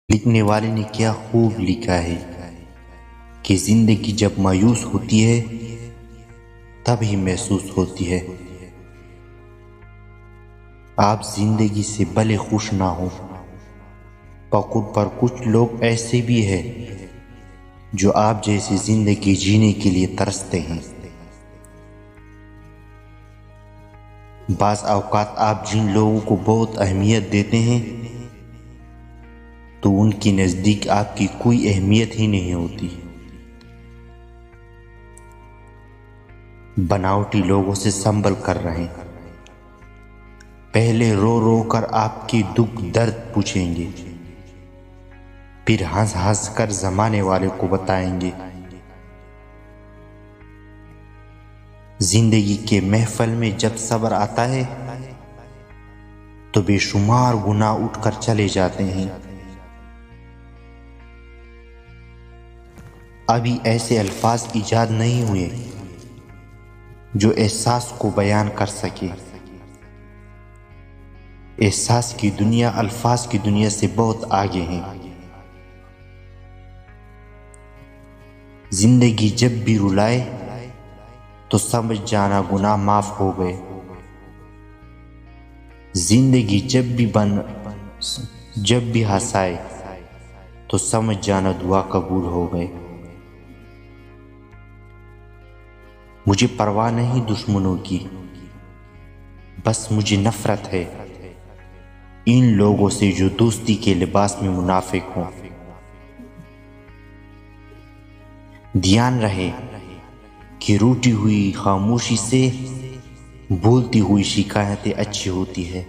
लिखने वाले ने क्या खूब लिखा है कि जिंदगी जब मायूस होती है तब ही महसूस होती है। आप जिंदगी से भले खुश ना हो पर कुछ लोग ऐसे भी हैं जो आप जैसी जिंदगी जीने के लिए तरसते हैं। बाज़ औकात आप जिन लोगों को बहुत अहमियत देते हैं तो उनके नज़दीक आपकी कोई अहमियत ही नहीं होती। बनावटी लोगों से संभल कर रहें, पहले रो रो कर आपकी दुख दर्द पूछेंगे, फिर हंस हंस कर जमाने वाले को बताएंगे। जिंदगी के महफल में जब सब्र आता है तो बेशुमार गुनाह उठकर चले जाते हैं। अभी ऐसे अल्फाज इजाद नहीं हुए जो एहसास को बयान कर सके। एहसास की दुनिया अल्फाज की दुनिया से बहुत आगे है। जिंदगी जब भी रुलाए तो समझ जाना गुनाह माफ हो गए। जिंदगी जब भी हंसाए तो समझ जाना दुआ कबूल हो गए। मुझे परवाह नहीं दुश्मनों की, बस मुझे नफरत है इन लोगों से जो दोस्ती के लिबास में मुनाफिक हों। ध्यान रहे कि रूठी हुई खामोशी से बोलती हुई शिकायतें अच्छी होती है।